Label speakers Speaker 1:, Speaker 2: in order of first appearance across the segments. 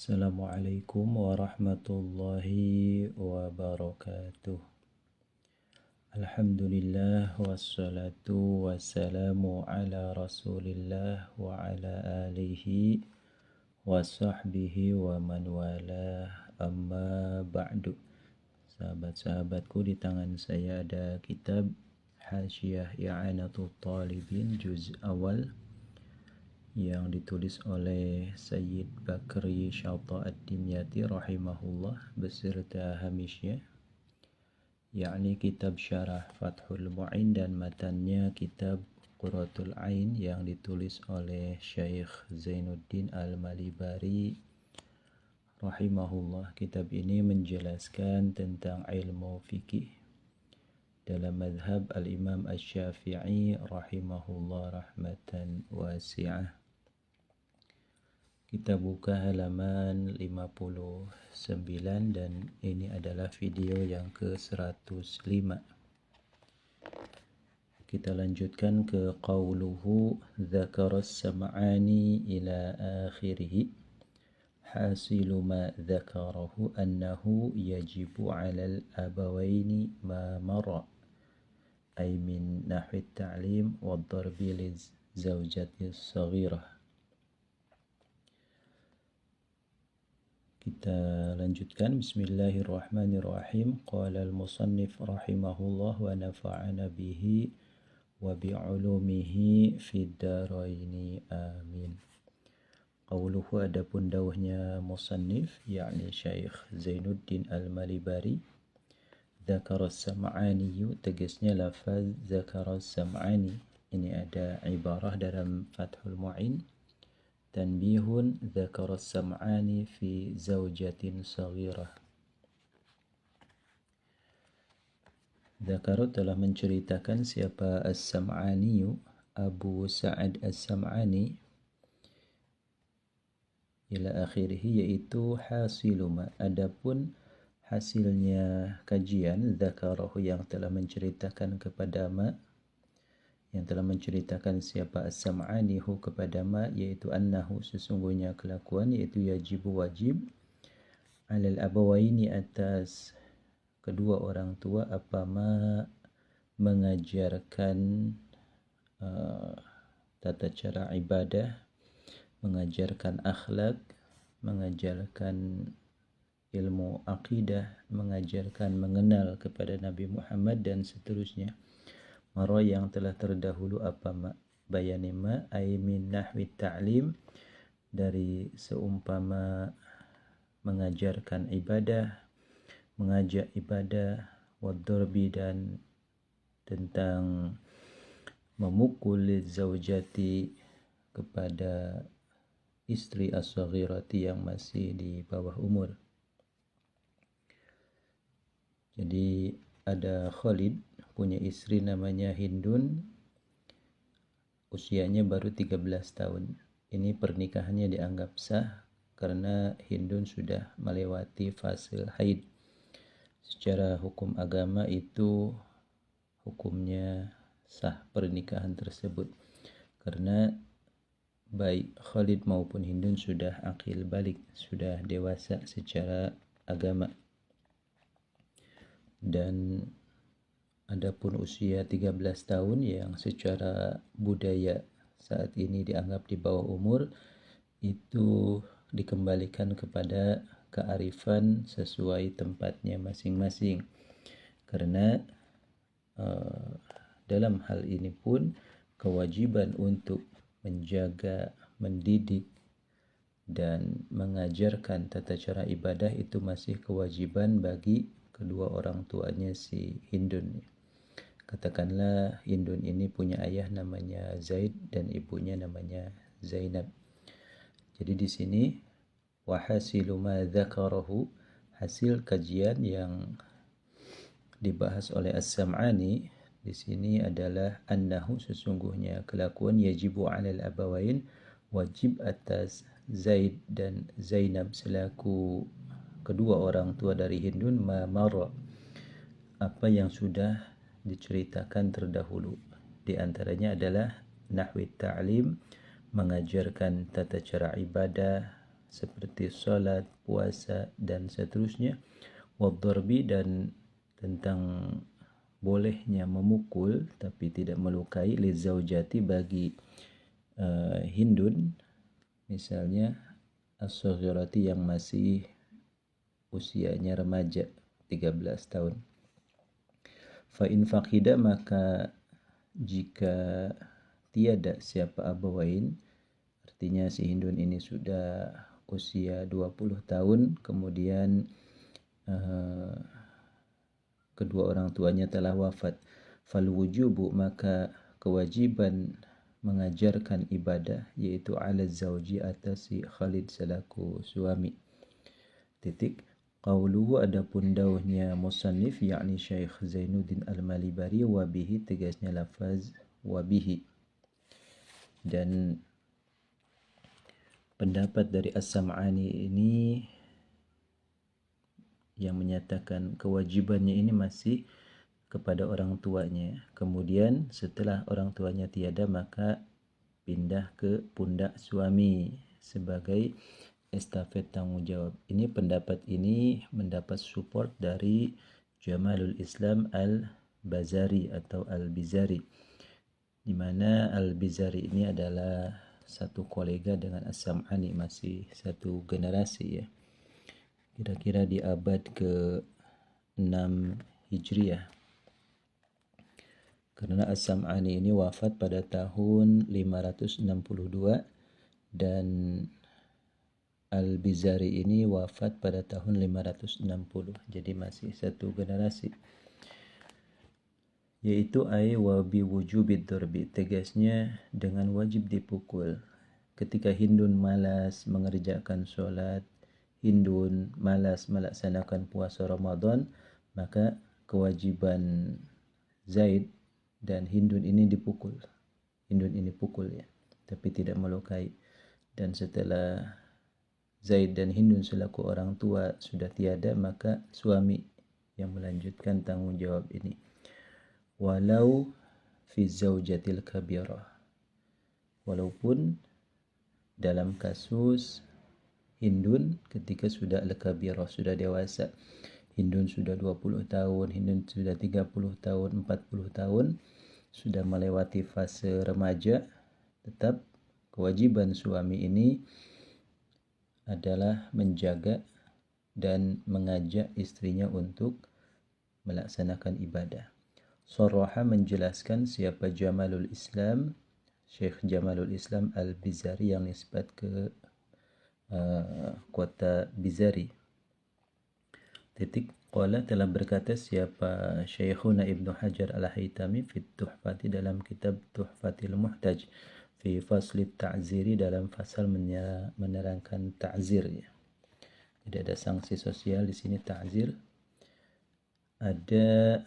Speaker 1: Assalamualaikum warahmatullahi wabarakatuh. Alhamdulillah wassalatu wassalamu ala rasulillah wa ala alihi wa sahbihi wa man walah, amma ba'du. Sahabat-sahabatku, di tangan saya ada kitab Hasyiah I'anatul Talibin juz awal yang ditulis oleh Sayyid Bakri Syata Ad-Dimyati rahimahullah beserta hamisnya, yakni kitab Syarah Fathul Mu'in, dan matannya kitab Qurratul Ain yang ditulis oleh Syekh Zainuddin Al-Malibari rahimahullah. Kitab ini menjelaskan tentang ilmu fikih dalam madhab al-Imam Asy-Syafi'i rahimahullah rahmatan wasi'ah. Kita buka halaman 59 dan ini adalah video yang ke-105. Kita lanjutkan ke qauluhu dzakara as-Sam'ani ila akhirih. Hasilu ma dzakarahu annahu yajibu 'ala al-abawaini ma mara ay min nahwi at-ta'lim wad-darbi liz-zawjati as-saghirah. Kita lanjutkan. Bismillahirrahmanirrahim. Qala al-musannif rahimahullah wa nafa'ana bihi wa bi'ulumihi fid daraini amin. Qauluhu, adapun dawuhnya musannif yakni Syekh Zainuddin Al-Malibari, dzakara as-Sam'ani, tegasnya lafaz dzakara as-Sam'ani ini ada ibarah dalam Fathul Mu'in. Tanbihun, dzakara as-Sam'ani fi zawjatin saghirah. Dzakara telah menceritakan siapa as-Sam'ani, Abu Sa'ad as-Sam'ani, ila akhirih, yaitu hasiluma, adapun hasilnya kajian, dzakarahu yang telah menceritakan kepada ma, yang telah menceritakan siapa as-Sam'ani hu kepada ma, yaitu annahu sesungguhnya kelakuan, yaitu yajibu wajib, alal abawaini atas kedua orang tua, apa ma mengajarkan tata cara ibadah, mengajarkan akhlak, mengajarkan ilmu akidah, mengajarkan mengenal kepada Nabi Muhammad dan seterusnya. Mara yang telah terdahulu, apa ma bayani ma ay min nahwi ta'lim, dari seumpama mengajarkan ibadah, mengajak ibadah, waddarbi, dan tentang memukul zaujati kepada istri as-saghirati yang masih di bawah umur. Jadi ada Khalid punya istri namanya Hindun, usianya baru 13 tahun. Ini pernikahannya dianggap sah karena Hindun sudah melewati fase haid. Secara hukum agama itu hukumnya sah pernikahan tersebut karena baik Khalid maupun Hindun sudah akil balik, sudah dewasa secara agama. Dan adapun usia 13 tahun yang secara budaya saat ini dianggap di bawah umur, itu dikembalikan kepada kearifan sesuai tempatnya masing-masing. Karena dalam hal ini pun kewajiban untuk menjaga, mendidik, dan mengajarkan tata cara ibadah itu masih kewajiban bagi kedua orang tuanya si Hindun. Katakanlah Hindun ini punya ayah namanya Zaid dan ibunya namanya Zainab. Jadi di sini wahasilu ma dzakarahu, hasil kajian yang dibahas oleh As-Sam'ani di sini adalah annahu sesungguhnya kelakuan yajibu 'alal abawain, wajib atas Zaid dan Zainab selaku kedua orang tua dari Hindun, ma mara, apa yang sudah diceritakan terdahulu. Di antaranya adalah nahwi ta'lim, mengajarkan tata cara ibadah seperti salat, puasa dan seterusnya. Wadharbi, dan tentang bolehnya memukul tapi tidak melukai, lizaujati bagi hindun, misalnya as-saghirati yang masih usianya remaja 13 tahun. Fa in faqida, maka jika tiada siapa abawain, artinya si hindun ini sudah usia 20 tahun, kemudian kedua orang tuanya telah wafat. Fal wujubu, maka kewajiban mengajarkan ibadah, yaitu ala zauji, atas si Khalid selaku suami. Qauluhu, adapun dauhnya musannif, yakni Syekh Zainuddin Al-Malibari, wabihi, tegasnya lafaz wabihi. Dan pendapat dari As-Sam'ani ini yang menyatakan kewajibannya ini masih kepada orang tuanya. Kemudian setelah orang tuanya tiada, maka pindah ke pundak suami sebagai estafet tanggung jawab. Pendapat ini mendapat support dari Jamalul Islam Al-Bazari atau Al-Bizari, di mana Al-Bizari ini adalah satu kolega dengan As-Sam'ani, masih satu generasi ya. Kira-kira di abad ke-6 Hijriah. Karena As-Sam'ani ini wafat pada tahun 562 dan Al-Bizari ini wafat pada tahun 560. Jadi masih satu generasi. Yaitu wa bi wujubid darbi, tegasnya dengan wajib dipukul. Ketika hindun malas mengerjakan sholat, hindun malas melaksanakan puasa Ramadan, maka kewajiban Zaid dan hindun ini dipukul. Hindun ini pukul ya, tapi tidak melukai. Dan setelah Zaid dan hindun selaku orang tua sudah tiada, maka suami yang melanjutkan tanggung jawab ini. Walau fi zaujatil kabirah, walaupun dalam kasus hindun ketika sudah al-kabirah, sudah dewasa. Hindun sudah 20 tahun, hindun sudah 30 tahun, 40 tahun, sudah melewati fase remaja, tetap kewajiban suami ini adalah menjaga dan mengajak istrinya untuk melaksanakan ibadah. Saraha, menjelaskan siapa Jamalul Islam, Syekh Jamalul Islam Al-Bizari yang nisbat ke kota Bizari. Qala, telah berkata siapa Syekhuna Ibnu Hajar Al-Haytami fi Tuhfati, dalam kitab Tuhfatil Muhtaj, fi fasli ta'ziri, dalam fasal menerangkan ta'zir ya. Jadi ada sanksi sosial di sini, ta'zir. Ada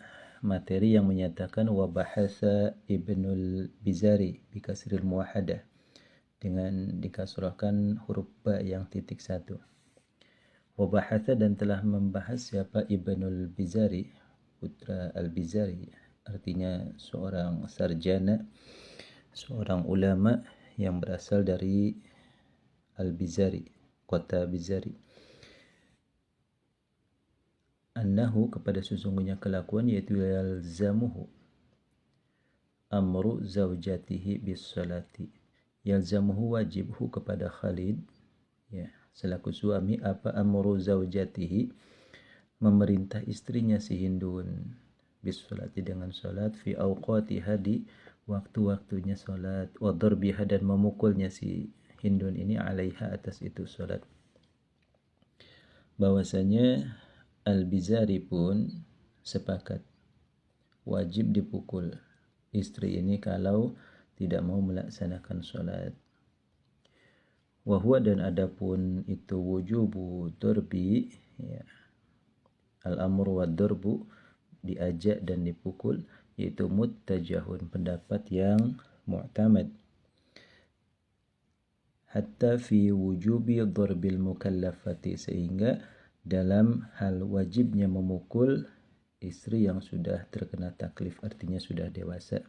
Speaker 1: materi yang menyatakan wa bahasa Ibnul Bizari bi kasril muwahhadah, dengan dikasrahkan huruf ba yang titik satu. Wa bahatha, dan telah membahas siapa Ibnul Bizari, putra Al-Bizari, artinya seorang sarjana, seorang ulama yang berasal dari Al-Bizari, kota Bizari. Annahu, kepada sesungguhnya kelakuan, yaitu yalzamuhu amru zaujatihi bis salati, yalzamuhu, wajibhu kepada Khalid ya selaku suami, apa amru zaujatihi, memerintah istrinya si hindun, bis salati, dengan salat, fi awqatiha, di waktu-waktunya salat, wa darbiha, dan memukulnya si hindun ini, alaiha, atas itu salat. Bahwasanya Al-Bizari pun sepakat wajib dipukul istri ini kalau tidak mau melaksanakan salat. Wahwa, dan adapun itu wujubu darbi ya, al-amru wa darbu, diajak dan dipukul, yaitu muttajahun, pendapat yang mu'tamad. Hatta fi wujubi darbil mukallafati, sehingga dalam hal wajibnya memukul istri yang sudah terkena taklif, artinya sudah dewasa.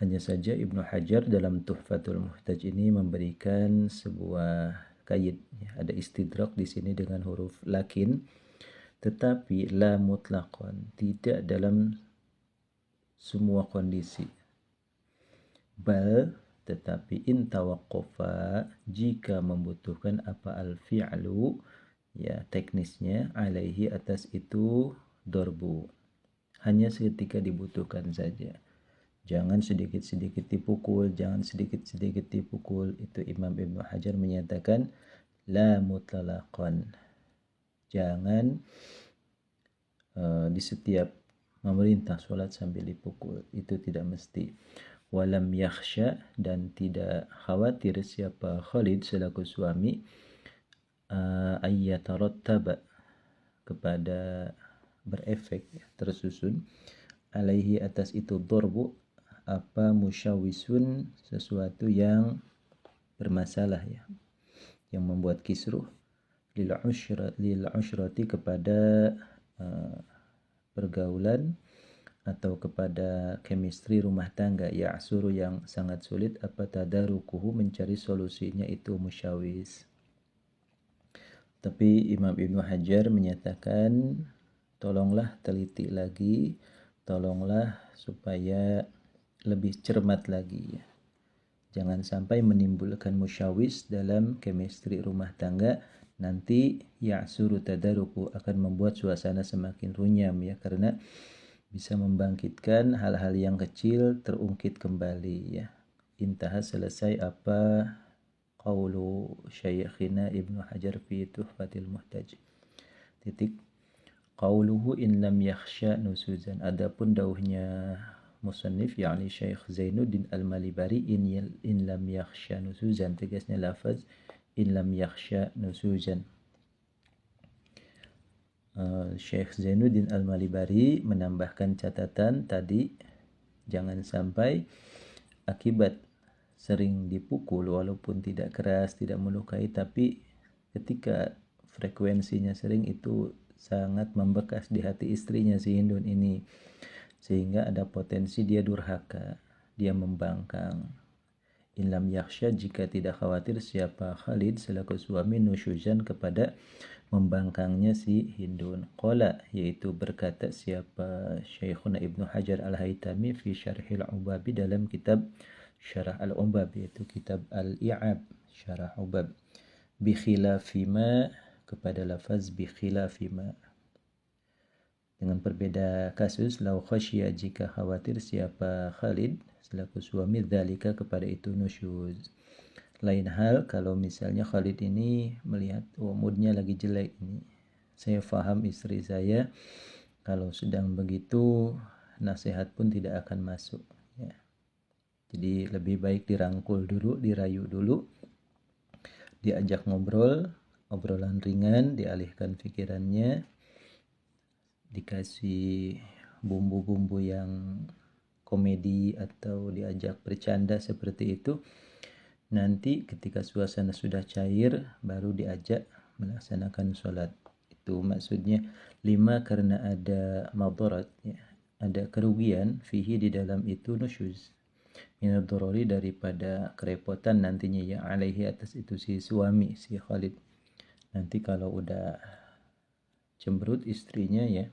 Speaker 1: Hanya saja Ibnu Hajar dalam Tuhfatul Muhtaj ini memberikan sebuah kaid, ya, ada istidrak di sini dengan huruf lakin, tetapi la mutlaqan, tidak dalam semua kondisi. Bal, tetapi in tawaqqafa, jika membutuhkan apa al-fi'lu, ya teknisnya, alaihi atas itu dorbu, hanya seketika dibutuhkan saja. Jangan sedikit-sedikit dipukul, jangan sedikit-sedikit dipukul. Itu Imam Ibnu Hajar menyatakan la mutlaqan. Jangan di setiap memerintah sholat sambil dipukul. Itu tidak mesti. Walam yakhsha, dan tidak khawatir siapa Khalid selaku suami ayyatarattaba, kepada berefek, tersusun, alaihi atas itu dorbu, apa musyawisun, sesuatu yang bermasalah, ya, yang membuat kisruh, lil ushrati, kepada pergaulan atau kepada chemistry rumah tangga, ya asuru, yang sangat sulit, apa tadarukuhu, mencari solusinya itu musyawis. Tapi Imam Ibnu Hajar menyatakan tolonglah teliti lagi, tolonglah supaya lebih cermat lagi, ya. Jangan sampai menimbulkan musyawis dalam chemistry rumah tangga, nanti ya'suru tadaruku, akan membuat suasana semakin runyam, ya, karena bisa membangkitkan hal-hal yang kecil terungkit kembali, ya. Intaha, selesai apa qaulu Syekhina Ibnu Hajar fi Tuhfatil Muhtaj. Titik. Qauluhu in lam yakhsha nusuzan. Adapun dauhnya musannif, yakni Syekh Zainuddin Al-Malibari, in lam yakhsha nusuzan, tegasnya lafaz in lam yakhsha nusuzan. Syekh Zainuddin Al-Malibari menambahkan catatan tadi, jangan sampai akibat sering dipukul walaupun tidak keras, tidak melukai, tapi ketika frekuensinya sering, itu sangat membekas di hati istrinya si Hindun ini, sehingga ada potensi dia durhaka, dia membangkang. In lam yakhsha, jika tidak khawatir siapa Khalid selaku suami, nusyuzan, kepada membangkangnya si Hindun. Qala, yaitu berkata siapa Syekhuna Ibnu Hajar Al-Haytami fi Syarhil Ubabi, dalam kitab Syarah Al-Ubab, yaitu kitab Al-I'ab, Syarah Ubab, bi khilafima, kepada lafaz bi khilafima, dengan berbeda kasus, lau khasya, jika khawatir siapa Khalid selaku suami, dzalika, kepada itu nusyuz. Lain hal kalau misalnya Khalid ini melihat moodnya lagi jelek ini, saya faham istri saya kalau sedang begitu nasihat pun tidak akan masuk, ya. Jadi lebih baik dirangkul dulu, dirayu dulu, diajak ngobrol, obrolan ringan, dialihkan pikirannya, dikasih bumbu-bumbu yang komedi atau diajak bercanda seperti itu. Nanti ketika suasana sudah cair, baru diajak melaksanakan sholat. Itu maksudnya 5, karena ada madarat, ya, ada kerugian, fihi, di dalam itu, nusyuz, minad dorori, daripada kerepotan nantinya, ya, alaihi, atas itu si suami, si Khalid. Nanti kalau udah cemberut istrinya, ya,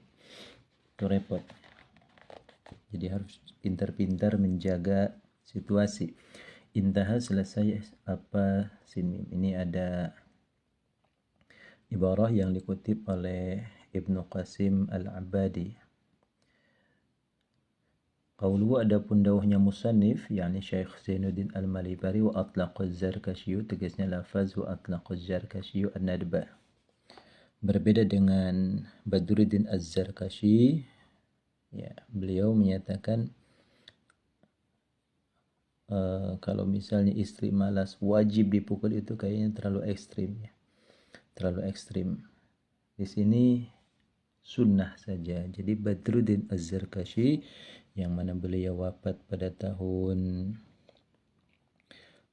Speaker 1: itu repot. Jadi harus pintar-pintar menjaga situasi. Intaha, selesai apa sini. Ini ada ibarah yang dikutip oleh Ibnu Qasim Al-Abadi. Qauluhu, adapun dawuhnya musannif, yakni Syekh Zainuddin Al-Malibari, wa atlaqaz Zarkashiyu, tegasnya lafaz wa atlaqaz Zarkashiyu an-nadba. Berbeda dengan Badruddin Az-Zarkashi, ya, beliau menyatakan kalau misalnya istri malas wajib dipukul, itu kayaknya terlalu ekstrim, ya. Terlalu ekstrim. Di sini sunnah saja. Jadi Badruddin Az-Zarkashi, yang mana beliau wafat pada tahun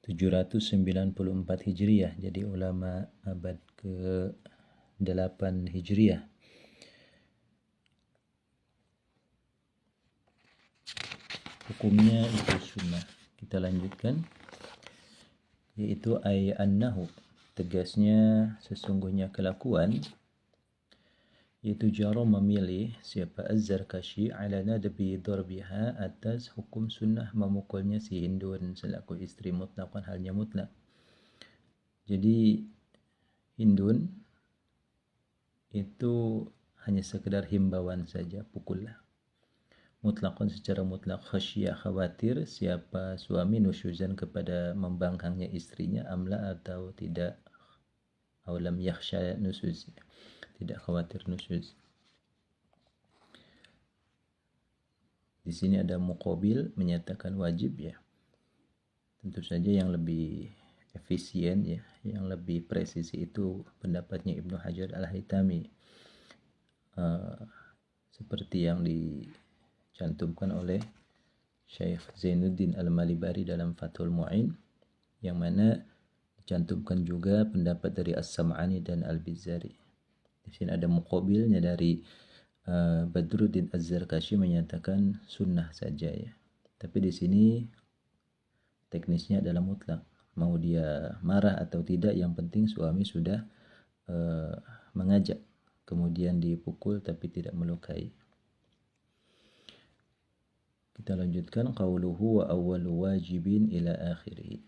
Speaker 1: 794 Hijriah, jadi ulama abad ke-8 Hijriah. hukumnya itu sunnah. Kita lanjutkan, yaitu ay annahu, tegasnya sesungguhnya kelakuan, yaitu jaro memilih siapa Az-Zarkashi ala nadbi darbiha, atas hukum sunnah memukulnya si Hindun selaku istri mutlaqan halnya mutlak. Jadi Hindun itu hanya sekedar himbauan saja, pukullah. Mutlaqan secara mutlak, khasyah khawatir siapa suami nusyuzan kepada membangkangnya istrinya, amla atau tidak, awlam yakhsha nusuz, tidak khawatir nusyuz. Di sini ada muqabil menyatakan wajib ya. Tentu saja yang lebih efisien ya, yang lebih presisi itu pendapatnya Ibnu Hajar Al-Haytami, seperti yang dicantumkan oleh Syekh Zainuddin Al-Malibari dalam Fathul Mu'in, yang mana dicantumkan juga pendapat dari As-Sam'ani dan Al-Bizari. Di sini ada muqabilnya dari Badruddin Az-Zarkashi menyatakan sunnah saja ya. Tapi di sini teknisnya adalah mutlak. Mau dia marah atau tidak, yang penting suami sudah mengajak, kemudian dipukul tapi tidak melukai. Kita lanjutkan, qauluhu wa awwalu wajibin ila akhirih.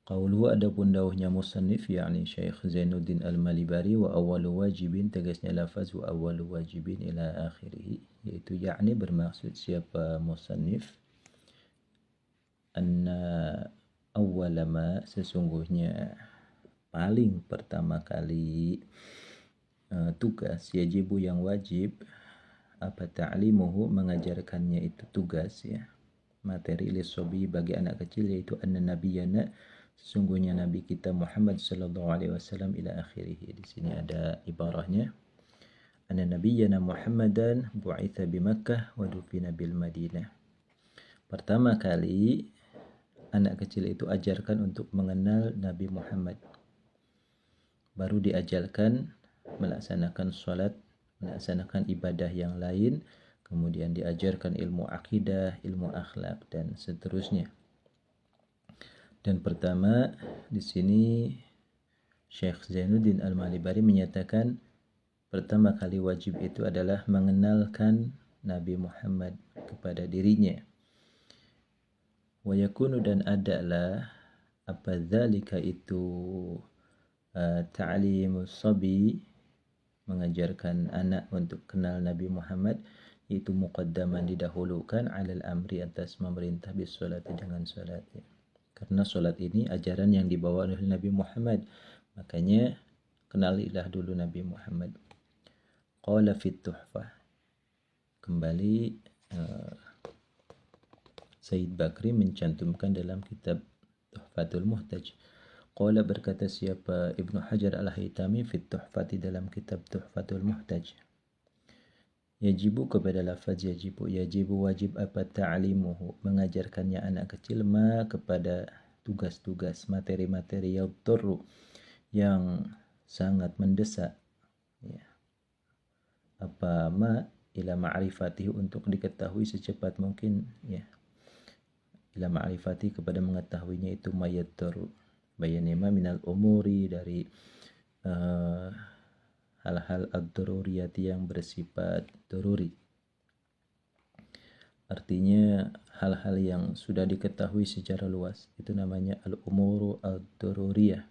Speaker 1: Qauluhu, adapun dawuhnya musannif yakni Syekh Zainuddin Al-Malibari, wa awwalu wajibin, tegasnya lafaz wa awwalu wajibin ila akhirih, yaitu yakni bermaksud siapa musannif, anna awwala ma, sesungguhnya paling pertama kali tugas, yajibu yang wajib, apa ta'limuhu, mengajarkannya itu tugas ya, materi lisobi bagi anak kecil, yaitu anna nabiyana, sesungguhnya nabi kita Muhammad sallallahu alaihi wasallam, ila akhirih. Di sini ada ibarahnya, anna nabiyana Muhammadan bu'itha bi Makkah wa dufina bil Madinah. Pertama kali anak kecil itu ajarkan untuk mengenal Nabi Muhammad, baru diajarkan melaksanakan sholat, melaksanakan ibadah yang lain, kemudian diajarkan ilmu akidah, ilmu akhlak, dan seterusnya. Dan pertama di sini Syekh Zainuddin Al-Malibari menyatakan pertama kali wajib itu adalah mengenalkan Nabi Muhammad kepada dirinya. Wa yakunu, dan adalah apa dzalika itu ta'limus sabi, mengajarkan anak untuk kenal Nabi Muhammad, itu muqaddaman, didahulukan, alal amri, atas memerintah, bis salati, dengan salat ya. Karena salat ini ajaran yang dibawa oleh Nabi Muhammad, makanya kenalilah dulu Nabi Muhammad. Qala fit tuhfah, kembali Said Bakri mencantumkan dalam kitab Tuhfatul Muhtaj. Qala, berkata siapa Ibnu Hajar Al-Haytami, fit tuhfati, dalam kitab Tuhfatul Muhtaj, yajibu, kepada lafaz yajibu, yajibu wajib apa, ta'limuhu, mengajarkannya anak kecil, ma, kepada tugas-tugas, materi-materi, yadurru, yang sangat mendesak ya, apa, ma, ila ma'rifatihi, untuk diketahui secepat mungkin ya, ila ma'rifati, kepada mengetahuinya itu, ma yadurru, bayanima minal umuri, dari hal-hal ad-daruriyati, yang bersifat daruri. Artinya hal-hal yang sudah diketahui secara luas, itu namanya al-umuru ad-daruriyah.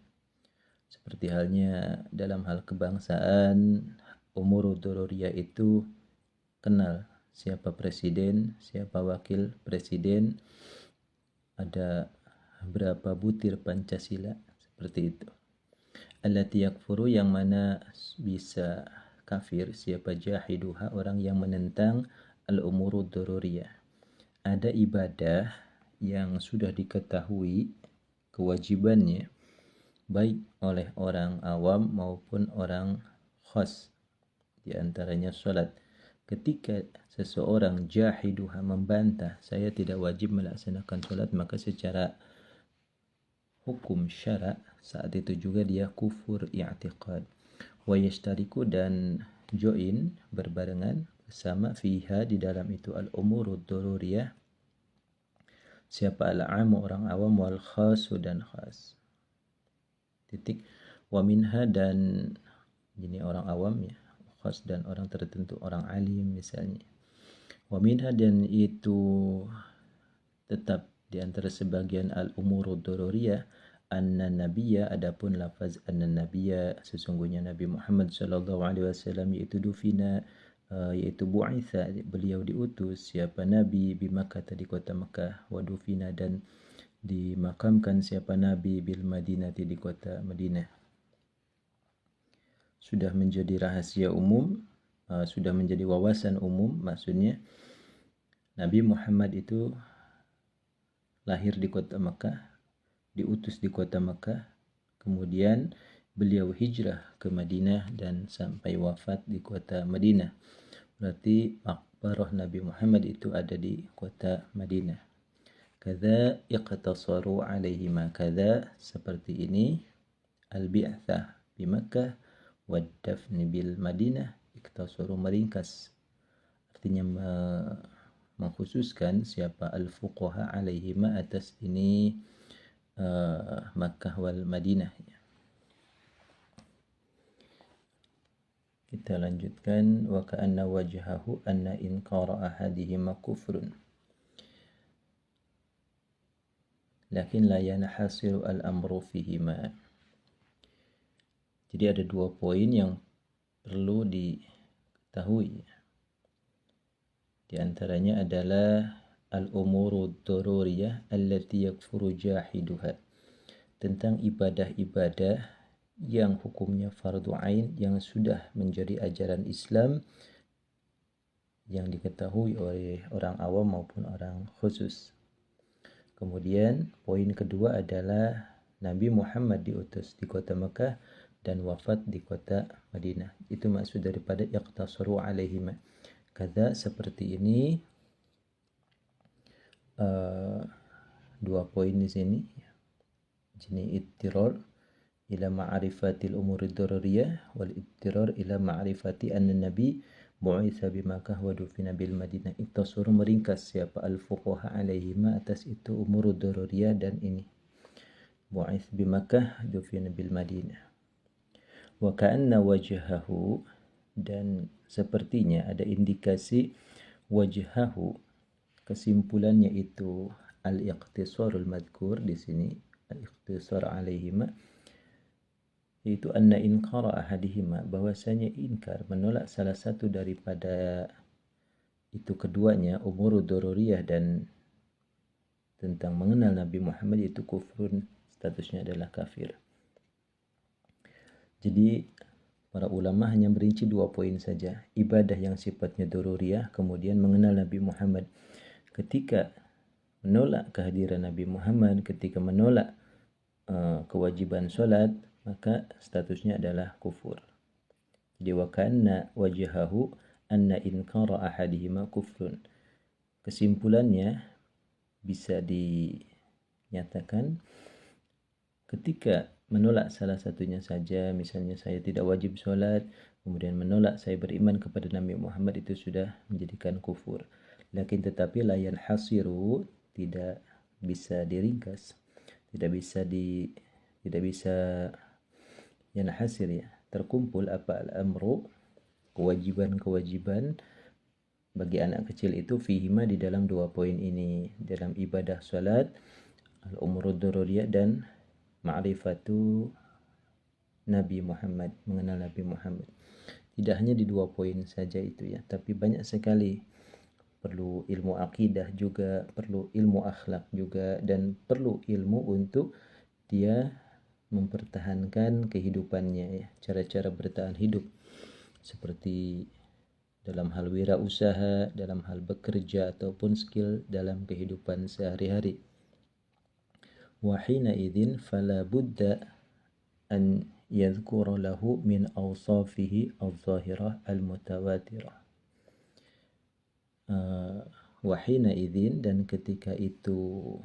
Speaker 1: Seperti halnya dalam hal kebangsaan, umuru daruriyah itu kenal siapa presiden, siapa wakil presiden, ada berapa butir Pancasila, seperti itu. Allati yakfuru, yang mana bisa kafir siapa jahiduha, orang yang menentang al-umuru daruriyah. Ada ibadah yang sudah diketahui kewajibannya, baik oleh orang awam maupun orang khas, di antaranya salat. Ketika seseorang jahiduha, membantah, saya tidak wajib melaksanakan salat, maka secara hukum syara saat itu juga dia kufur i'tiqad. Wa yashtariku, dan join, berbarengan, bersama fiha di dalam itu al-umurud daruriyah, siapa al-amu orang awam, wal khasu dan khas. Titik. Wa minha dan ini orang awam ya, khas dan orang tertentu, orang alim misalnya. Wa minha dan itu tetap di antara sebagian al-umurud daruriyah anna nabiyya, adapun lafaz anna nabiyya sesungguhnya Nabi Muhammad sallallahu alaihi wasallam yaitu dufina, yaitu bu'itha beliau diutus, siapa nabi di Makkah di kota Makkah, wa dufina dan dimakamkan siapa nabi bil Madinah di kota Madinah. Sudah menjadi rahasia umum, sudah menjadi wawasan umum, maksudnya Nabi Muhammad itu lahir di kota Makkah, diutus di kota Makkah, kemudian beliau hijrah ke Madinah dan sampai wafat di kota Madinah. Berarti maqbarah Nabi Muhammad itu ada di kota Madinah. Kadza iqtasaru alaihi ma kadza, seperti ini al-bi'tsah di Makkah wa dafn bil Madinah, iqtasaru meringkas, artinya mengkhususkan siapa al-fuqaha alaihi ma atas ini Makkah wal Madinah. Kita lanjutkan. Wa ka'anna wajhahu anna inkara ahadihima kufrun lakin la yanhasiru al-amru fihima. Jadi ada dua poin yang perlu diketahui. Di antaranya adalah al-umurud daruriyah allati yakfuru jahiduha, tentang ibadah-ibadah yang hukumnya fardu ain yang sudah menjadi ajaran Islam yang diketahui oleh orang awam maupun orang khusus. Kemudian poin kedua adalah Nabi Muhammad diutus di kota Mekah dan wafat di kota Madinah. Itu maksud daripada iqtasaru alaihima. Kadza seperti ini, dua poin di sini. Jadi ittirar ila ma'rifatil umurid daruriyah wal ittirar ila ma'rifati anna nabi bu'itsa bi Makkah wa dufina bil Madinah. Ittasur meringkas siapa al-fuqaha alaihima atas itu umurud daruriyah dan ini bu'its bi Makkah dufina bil Madinah. Wa ka'anna wajhahu, dan sepertinya ada indikasi wajhahu, kesimpulannya itu al-iqtisarul madhkur di sini, al-iqtisar alaihima, yaitu anna inkara ahadihima, bahwasanya inkar menolak salah satu daripada itu keduanya, umurud daruriyah dan tentang mengenal Nabi Muhammad, itu kufrun, statusnya adalah kafir. Jadi para ulama hanya merinci dua poin saja, ibadah yang sifatnya daruriyah, kemudian mengenal Nabi Muhammad. Ketika menolak kehadiran Nabi Muhammad, ketika menolak kewajiban sholat, maka statusnya adalah kufur. Jadi wa kana wajhahu anna inkara ahadihima kufrun. Kesimpulannya bisa dinyatakan ketika menolak salah satunya saja, misalnya saya tidak wajib sholat, kemudian menolak saya beriman kepada Nabi Muhammad, itu sudah menjadikan kufur. Lakin tetapi la yanhasiru, tidak bisa diringkas, tidak bisa yanhasir ya, terkumpul apa al-amru, kewajiban bagi anak kecil itu fihima di dalam dua poin ini, dalam ibadah salat, al-umurud daruriyah dan ma'rifatu Nabi Muhammad, mengenal Nabi Muhammad. Tidak hanya di dua poin saja itu ya, tapi banyak sekali. Perlu ilmu akidah juga, perlu ilmu akhlak juga, dan perlu ilmu untuk dia mempertahankan kehidupannya ya, cara-cara bertahan hidup seperti dalam hal wirausaha, dalam hal bekerja ataupun skill dalam kehidupan sehari-hari. Wa hina idzin fala budda an yadhkura lahu min awsafihi adh-dhahirah al-mutawatirah. Wa hina idzin, dan ketika itu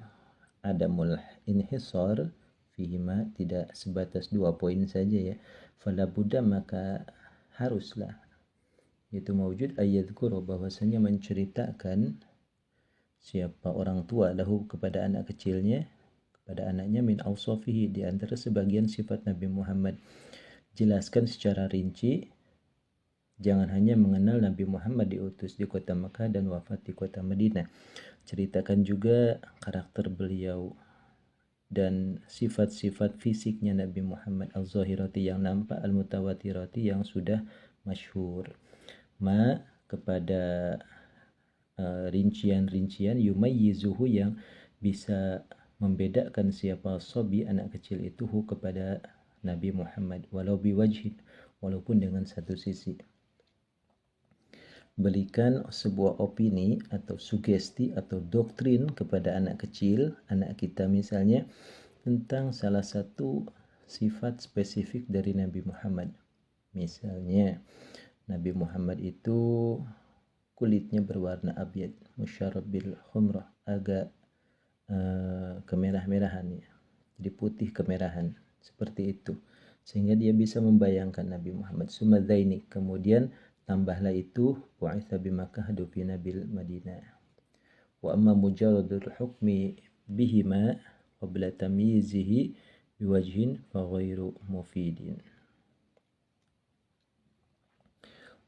Speaker 1: adamul inhisar fihima, tidak sebatas dua poin saja ya, fala budda, maka haruslah yaitu mawjud ayyadhkuru, bahwasanya menceritakan siapa orang tua lahu kepada anak kecilnya, kepada anaknya, min awsafihi, di antara sebagian sifat Nabi Muhammad. Jelaskan secara rinci, jangan hanya mengenal Nabi Muhammad diutus di kota Mekah dan wafat di kota Madinah. Ceritakan juga karakter beliau dan sifat-sifat fisiknya Nabi Muhammad, al-zahirati yang nampak, al-mutawatirati yang sudah masyhur. Kepada rincian-rincian yumayyizuhu, yang bisa membedakan siapa sobi, anak kecil itu, kepada Nabi Muhammad, walau biwajhin, walaupun dengan satu sisi. Berikan sebuah opini atau sugesti atau doktrin kepada anak kecil, anak kita misalnya, tentang salah satu sifat spesifik dari Nabi Muhammad. Misalnya, Nabi Muhammad itu kulitnya berwarna abyad, musyarrab bil khumrah, agak kemerah-merahan, ya. Jadi putih kemerahan, seperti itu. Sehingga dia bisa membayangkan Nabi Muhammad. Sumadzaini, kemudian tambahlah itu, wa'itha bimakkah dufina bil Madinah. Wa amma mujaradul hukmi bihima qabla tamyizihi biwajhin fa ghairu mufidin.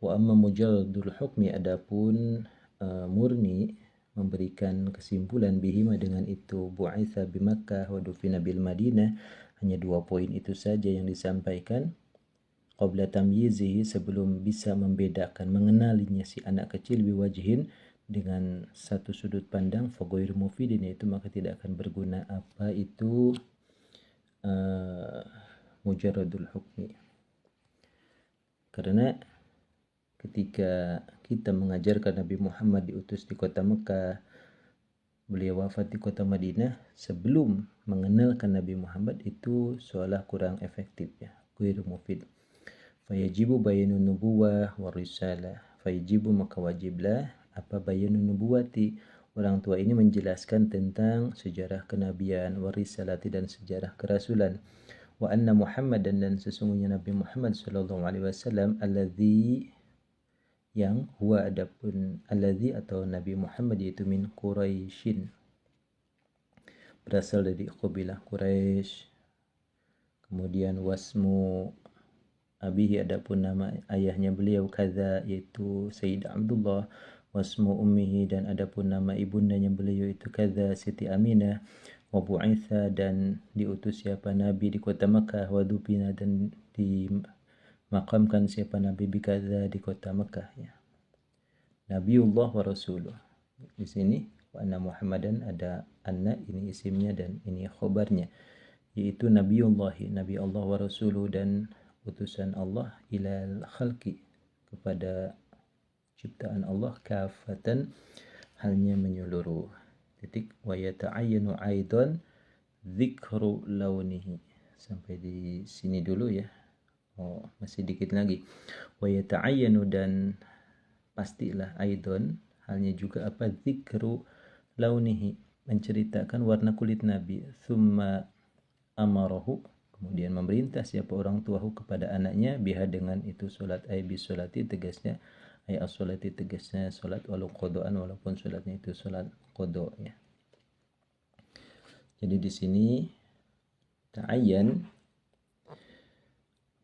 Speaker 1: Wa amma mujaradul hukmi, adapun murni memberikan kesimpulan bihima dengan itu, bu'itha bimakkah wa dufina bil Madinah, hanya 2 poin itu saja yang disampaikan. Qabla tamyizihi, sebelum bisa membedakan, mengenalinya si anak kecil, biwajhin, dengan satu sudut pandang, fa ghairu mufidin, itu maka tidak akan berguna. Apa itu mujaradul hukmi? Karena ketika kita mengajarkan Nabi Muhammad diutus di kota Mekah, beliau wafat di kota Madinah, sebelum mengenalkan Nabi Muhammad, itu seolah kurang efektif, ya, ghairu mufid. Fayajibu bayanun nubuwah wa risalah. Fayajibu, maka wajiblah, apa bayanun nubuwati, orang tua ini menjelaskan tentang sejarah kenabian, wa risalati, dan sejarah kerasulan. Wa anna Muhammadan, dan sesungguhnya Nabi Muhammad sallallahu alaihi wasallam, alladzi, yang, huwa, adapun alladzi atau Nabi Muhammad, yaitu min Quraisyin, berasal dari kabilah Quraisy. Kemudian wasmu abihi, adapun nama ayahnya beliau, kadza, yaitu Sayyid Abdullah. Wasmu ummihi, dan adapun nama ibundanya beliau itu kadza, Siti Aminah. Wa bu'itha, dan diutus siapa Nabi di kota Makkah. Wa dupina, dan dimakamkan siapa Nabi bikadza, di kota Makkah, ya. Nabiullah wa rasuluh. Di sini wa anna Muhammadan, ada anna, ini isimnya dan ini khobarnya, yaitu Nabiullahi, Nabi Allah, wa rasuluh, dan utusan Allah, ilal khalqi, kepada ciptaan Allah, kafatan, halnya menyeluruh. Wa yata'ayyanu aidan dzikru launihi. Sampai di sini dulu, ya. Masih dikit lagi. Wa yata'ayyanu, dan pastilah, aidon, halnya juga, apa, dzikru launihi, menceritakan warna kulit Nabi. Thumma amarahu, kemudian memerintah siapa orang tuahu kepada anaknya, biha, dengan itu, solat, ay bisolati, tegasnya, ay as-solati, tegasnya solat, walau qadaan, walaupun solatnya itu solat qada, ya. Jadi di sini ta'ayyan,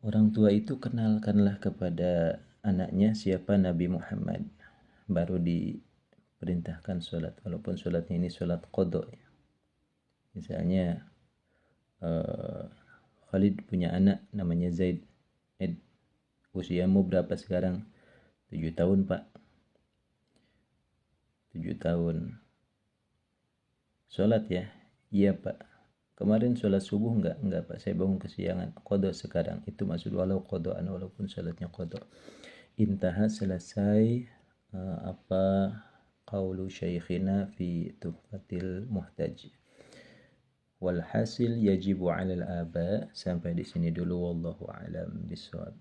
Speaker 1: orang tua itu kenalkanlah kepada anaknya siapa Nabi Muhammad, baru diperintahkan sholat, walaupun sholatnya ini sholat qada, ya. Misalnya Khalid punya anak namanya Zaid. Usiamu berapa sekarang? 7 tahun, Pak. 7 tahun. Sholat, ya? Iya, Pak. Kemarin sholat subuh enggak? Enggak, Pak. Saya bangun kesiangan. Qada sekarang. Itu maksud walau qadaan, walaupun sholatnya qada. Intaha, selesai apa qaulu syaikhina fi tuhfatil muhtaj. Walhasil yajibu 'alal aba, sampai di sini dulu, wallahu a'lam bishawab.